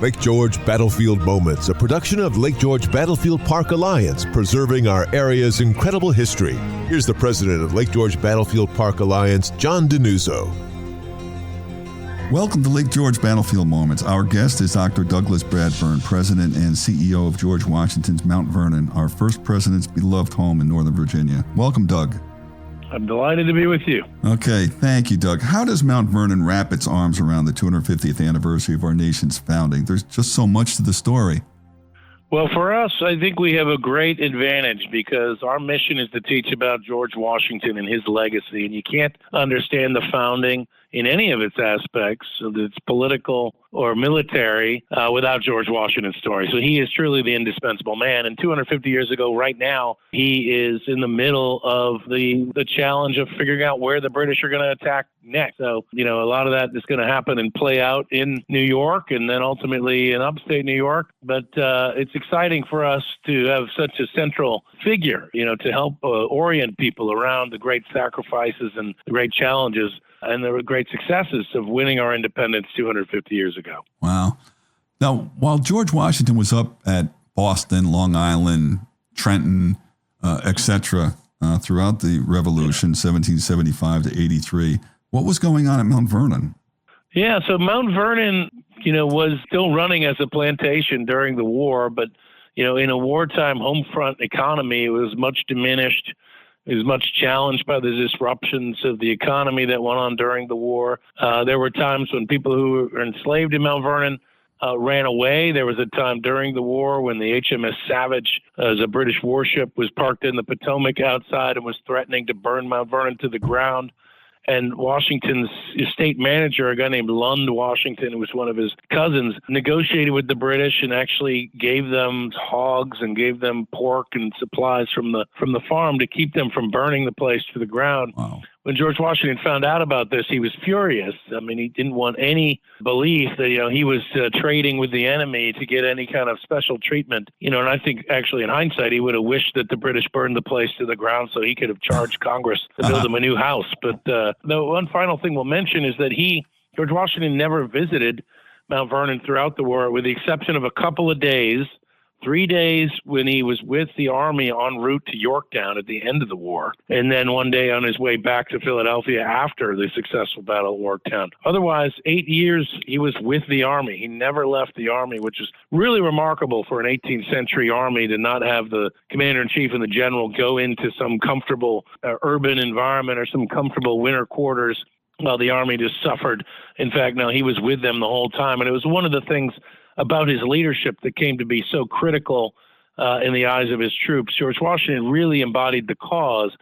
Lake George Battlefield Moments, a production of Lake George Battlefield Park Alliance, preserving our area's incredible history. Here's the president of Lake George Battlefield Park Alliance, John DiNuzzo. Welcome to Lake George Battlefield Moments. Our guest is Dr. Douglas Bradburn, president and CEO of George Washington's Mount Vernon, our first president's beloved home in Northern Virginia. Welcome, Doug. I'm delighted to be with you. Okay, thank you, Doug. How does Mount Vernon wrap its arms around the 250th anniversary of our nation's founding? There's just so much to the story. Well, for us, I think we have a great advantage because our mission is to teach about George Washington and his legacy. And you can't understand the founding in any of its aspects, its political or military, without George Washington's story. So he is truly the indispensable man. And 250 years ago, right now, he is in the middle of the challenge of figuring out where the British are going to attack next. So, a lot of that is going to happen and play out in New York and then ultimately in upstate New York. But it's exciting for us to have such a central figure, to help orient people around the great sacrifices and the great challenges and the great successes of winning our independence 250 years ago. Wow. Now, while George Washington was up at Boston, Long Island, Trenton, etc., throughout the Revolution, 1775 to 83, what was going on at Mount Vernon? Yeah, so Mount Vernon, was still running as a plantation during the war, but, in a wartime home front economy, it was much diminished. It was much challenged by the disruptions of the economy that went on during the war. There were times when people who were enslaved in Mount Vernon ran away. There was a time during the war when the HMS Savage, as a British warship, was parked in the Potomac outside and was threatening to burn Mount Vernon to the ground. And Washington's estate manager, a guy named Lund Washington, who was one of his cousins, negotiated with the British and actually gave them hogs and gave them pork and supplies from the farm to keep them from burning the place to the ground. Wow. When George Washington found out about this, he was furious. I mean, he didn't want any belief that, he was trading with the enemy to get any kind of special treatment. And I think actually in hindsight, he would have wished that the British burned the place to the ground so he could have charged Congress to build him a new house. But the one final thing we'll mention is that George Washington never visited Mount Vernon throughout the war, with the exception of a couple of days. 3 days when he was with the army en route to Yorktown at the end of the war, and then one day on his way back to Philadelphia after the successful Battle of Yorktown. Otherwise, 8 years he was with the army. He never left the army, which is really remarkable for an 18th century army to not have the commander-in-chief and the general go into some comfortable urban environment or some comfortable winter quarters while the army just suffered. In fact, no, he was with them the whole time, and it was one of the things about his leadership that came to be so critical in the eyes of his troops. George Washington really embodied the cause,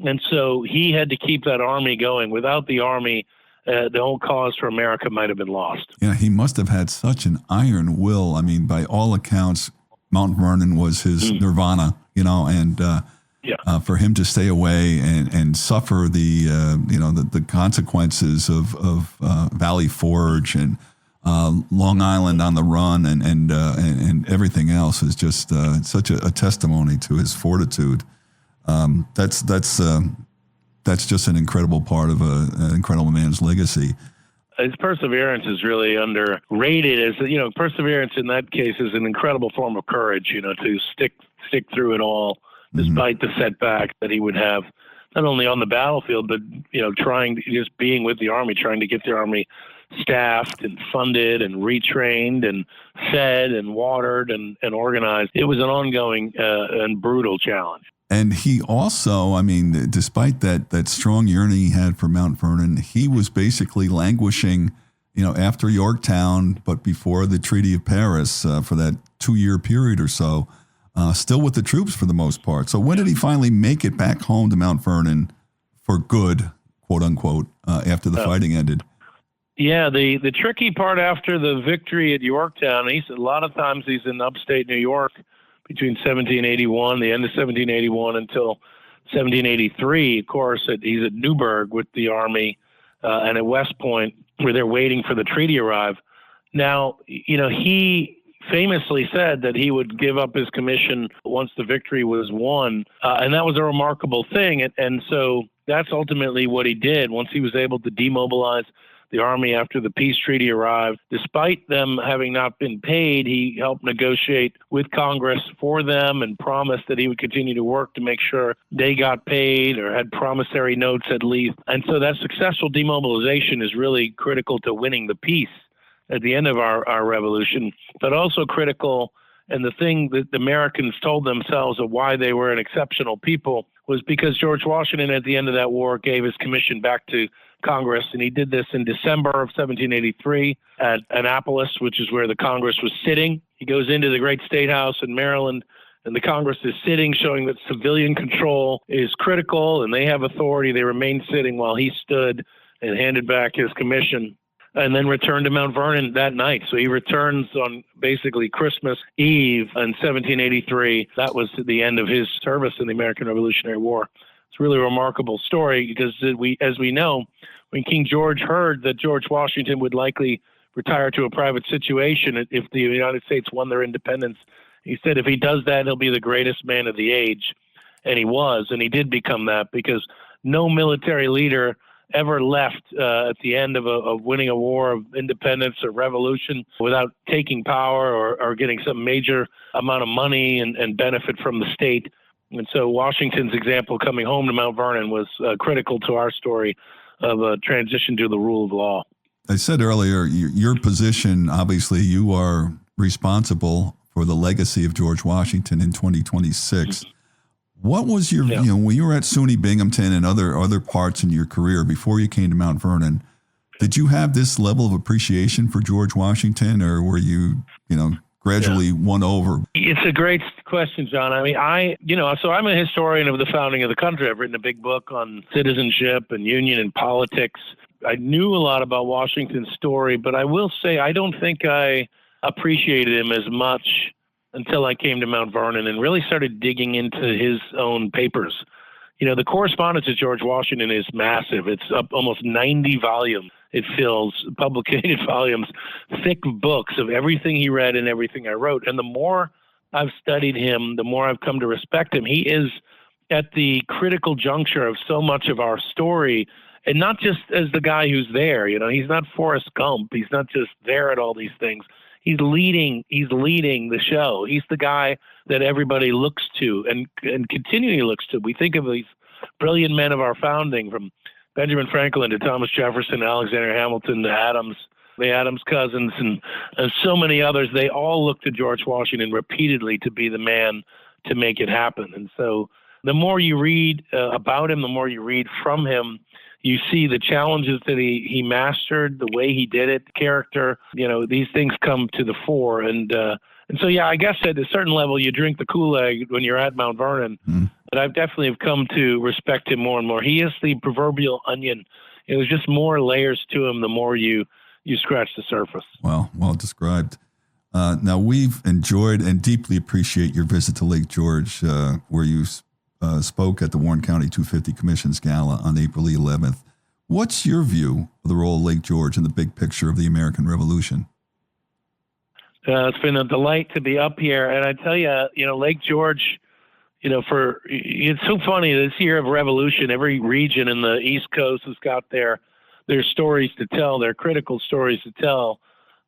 and so he had to keep that army going. Without the army, the whole cause for America might have been lost. Yeah, he must have had such an iron will. I mean, by all accounts, Mount Vernon was his nirvana, and for him to stay away and suffer the consequences of Valley Forge and Long Island on the run and everything else is just such a testimony to his fortitude. That's just an incredible part of an incredible man's legacy. His perseverance is really underrated. As perseverance in that case is an incredible form of courage. To stick through it all despite the setback that he would have, not only on the battlefield, but just being with the army, trying to get the army staffed and funded and retrained and fed and watered and organized. It was an ongoing and brutal challenge. And he also, despite that strong yearning he had for Mount Vernon, he was basically languishing, after Yorktown, but before the Treaty of Paris for that 2-year period or so, still with the troops for the most part. So when did he finally make it back home to Mount Vernon for good, quote unquote, after the fighting ended? Yeah, the tricky part after the victory at Yorktown, a lot of times he's in upstate New York between 1781, the end of 1781 until 1783. Of course, he's at Newburgh with the army and at West Point where they're waiting for the treaty to arrive. Now, he famously said that he would give up his commission once the victory was won, and that was a remarkable thing. And so that's ultimately what he did. Once he was able to demobilize the army after the peace treaty arrived. Despite them having not been paid, he helped negotiate with Congress for them and promised that he would continue to work to make sure they got paid or had promissory notes at least. And so that successful demobilization is really critical to winning the peace at the end of our revolution, but also critical. And the thing that the Americans told themselves of why they were an exceptional people was because George Washington, at the end of that war, gave his commission back to Congress. And he did this in December of 1783 at Annapolis, which is where the Congress was sitting. He goes into the great State House in Maryland, and the Congress is sitting, showing that civilian control is critical and they have authority. They remained sitting while he stood and handed back his commission, and then returned to Mount Vernon that night. So he returns on basically Christmas Eve in 1783. That was the end of his service in the American Revolutionary War. It's a really remarkable story because as we know, when King George heard that George Washington would likely retire to a private situation if the United States won their independence, he said if he does that, he'll be the greatest man of the age. And he was, and he did become that, because no military leader ever left at the end of winning a war of independence or revolution without taking power or getting some major amount of money and benefit from the state. And so Washington's example coming home to Mount Vernon was critical to our story of a transition to the rule of law. I said earlier, your position, obviously you are responsible for the legacy of George Washington in 2026. What was your, when you were at SUNY Binghamton and other parts in your career before you came to Mount Vernon, did you have this level of appreciation for George Washington, or were you, gradually won over? It's a great question, John. I mean, so I'm a historian of the founding of the country. I've written a big book on citizenship and union and politics. I knew a lot about Washington's story, but I will say I don't think I appreciated him as much until I came to Mount Vernon and really started digging into his own papers. The correspondence of George Washington is massive. It's up almost 90 volumes. It fills publicated volumes, thick books of everything he read and everything I wrote. And the more I've studied him, the more I've come to respect him. He is at the critical juncture of so much of our story, and not just as the guy who's there. He's not Forrest Gump. He's not just there at all these things. He's leading the show. He's the guy that everybody looks to and continually looks to. We think of these brilliant men of our founding, from Benjamin Franklin to Thomas Jefferson, Alexander Hamilton, to the Adams cousins, and so many others. They all look to George Washington repeatedly to be the man to make it happen. And so the more you read about him, the more you read from him, you see the challenges that he mastered, the way he did it, character. These things come to the fore. And so, I guess at a certain level, you drink the Kool-Aid when you're at Mount Vernon. But I've definitely have come to respect him more and more. He is the proverbial onion. There's just more layers to him the more you scratch the surface. Well described. Now, we've enjoyed and deeply appreciate your visit to Lake George, where you spoke at the Warren County 250 Commission's Gala on April 11th. What's your view of the role of Lake George in the big picture of the American Revolution? It's been a delight to be up here. And I tell you, Lake George, it's so funny, this year of revolution, every region in the East Coast has got their stories to tell, their critical stories to tell.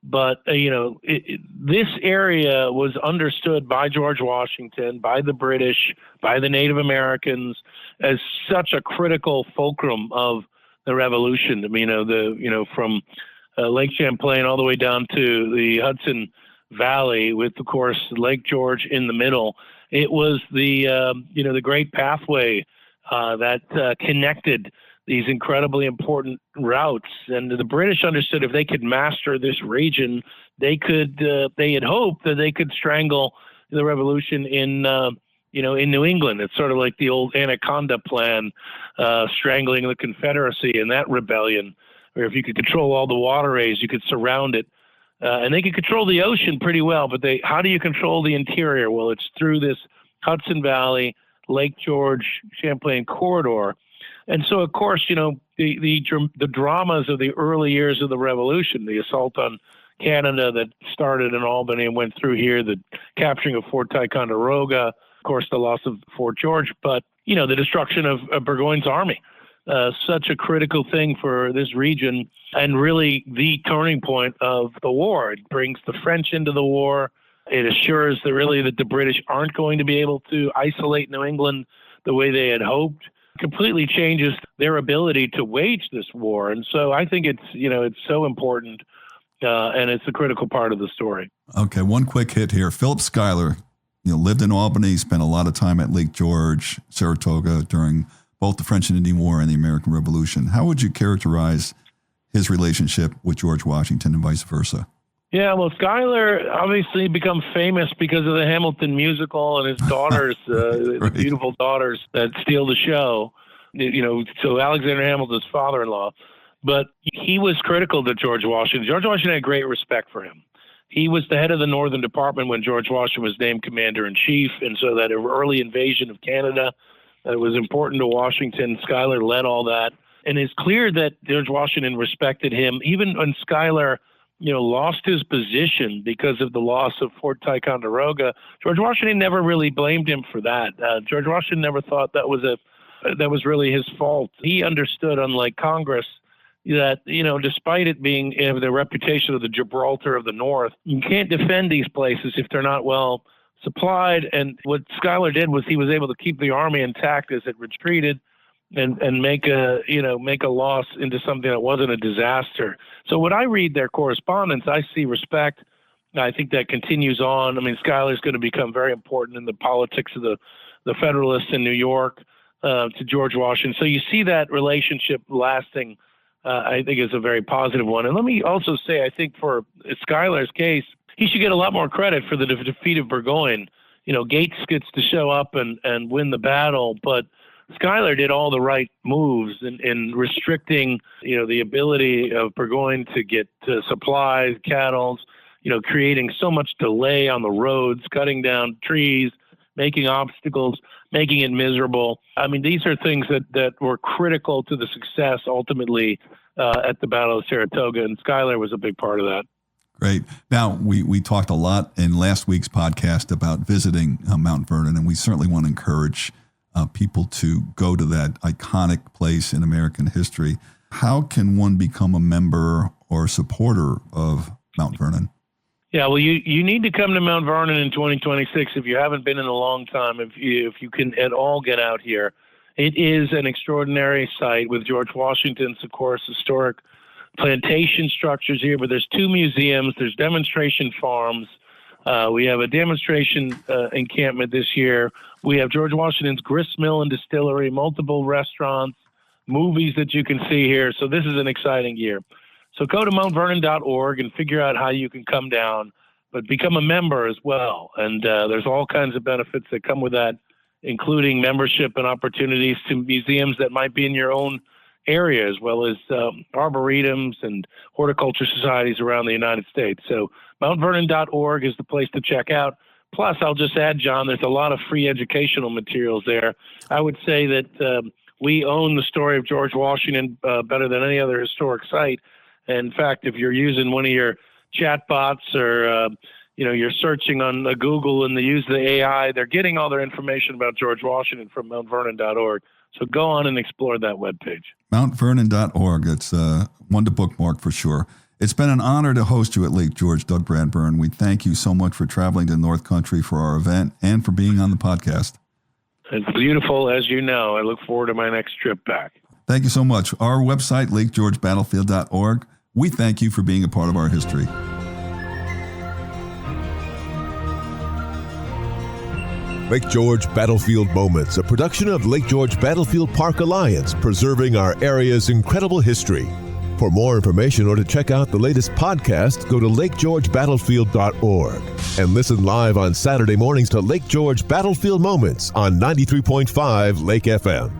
But, this area was understood by George Washington, by the British, by the Native Americans as such a critical fulcrum of the revolution. I mean, from Lake Champlain all the way down to the Hudson Valley, with, of course, Lake George in the middle. It was the great pathway that connected these incredibly important routes. And the British understood if they could master this region, they had hoped that they could strangle the revolution in New England. It's sort of like the old Anaconda plan, strangling the Confederacy and that rebellion, where if you could control all the waterways, you could surround it. And they could control the ocean pretty well, but how do you control the interior? Well, it's through this Hudson Valley, Lake George, Champlain corridor. And so, of course, the dramas of the early years of the Revolution, the assault on Canada that started in Albany and went through here, the capturing of Fort Ticonderoga, of course, the loss of Fort George, but, the destruction of Burgoyne's army such a critical thing for this region and really the turning point of the war. It brings the French into the war. It assures that the British aren't going to be able to isolate New England the way they had hoped. Completely changes their ability to wage this war. And so I think it's so important, and it's a critical part of the story. Okay, one quick hit here. Philip Schuyler, lived in Albany, spent a lot of time at Lake George, Saratoga during both the French and Indian War and the American Revolution. How would you characterize his relationship with George Washington and vice versa? Yeah, well, Schuyler obviously become famous because of the Hamilton musical and his daughters, Right. beautiful daughters that steal the show. So Alexander Hamilton's father-in-law. But he was critical to George Washington. George Washington had great respect for him. He was the head of the Northern Department when George Washington was named commander-in-chief, and so that early invasion of Canada was important to Washington. Schuyler led all that. And it's clear that George Washington respected him, even when Schuyler lost his position because of the loss of Fort Ticonderoga. George Washington never really blamed him for that. George Washington never thought that was really his fault. He understood, unlike Congress, that, despite it being the reputation of the Gibraltar of the North, you can't defend these places if they're not well supplied. And what Schuyler did was he was able to keep the army intact as it retreated and make a loss into something that wasn't a disaster. So when I read their correspondence, I see respect. I think that continues on. I mean, Schuyler's going to become very important in the politics of the Federalists in New York to George Washington. So you see that relationship lasting, I think, is a very positive one. And let me also say, I think for Schuyler's case, he should get a lot more credit for the defeat of Burgoyne. Gates gets to show up and win the battle, but Schuyler did all the right moves in restricting, the ability of Burgoyne to get supplies, cattle, creating so much delay on the roads, cutting down trees, making obstacles, making it miserable. I mean, these are things that were critical to the success ultimately at the Battle of Saratoga, and Schuyler was a big part of that. Great. Now, we talked a lot in last week's podcast about visiting Mount Vernon, and we certainly want to encourage people to go to that iconic place in American history. How can one become a member or supporter of Mount Vernon? Yeah, well, you need to come to Mount Vernon in 2026 if you haven't been in a long time, if you can at all get out here. It is an extraordinary site with George Washington's, of course, historic plantation structures here, but there's 2 museums, there's demonstration farms. We have a demonstration encampment this year. We have George Washington's grist mill and distillery, multiple restaurants, movies that you can see here. So this is an exciting year. So go to mountvernon.org and figure out how you can come down, but become a member as well. And there's all kinds of benefits that come with that, including membership and opportunities to museums that might be in your own area, as well as arboretums and horticulture societies around the United States. So mountvernon.org is the place to check out. Plus, I'll just add, John, there's a lot of free educational materials there. I would say that we own the story of George Washington better than any other historic site. In fact, if you're using one of your chat bots or you're searching on Google and they use the AI, they're getting all their information about George Washington from mountvernon.org. So go on and explore that webpage. Mountvernon.org. It's one to bookmark for sure. It's been an honor to host you at Lake George, Doug Bradburn. We thank you so much for traveling to North Country for our event and for being on the podcast. It's beautiful, as you know. I look forward to my next trip back. Thank you so much. Our website, lakegeorgebattlefield.org. We thank you for being a part of our history. Lake George Battlefield Moments, a production of Lake George Battlefield Park Alliance, preserving our area's incredible history. For more information or to check out the latest podcast, go to lakegeorgebattlefield.org and listen live on Saturday mornings to Lake George Battlefield Moments on 93.5 Lake FM.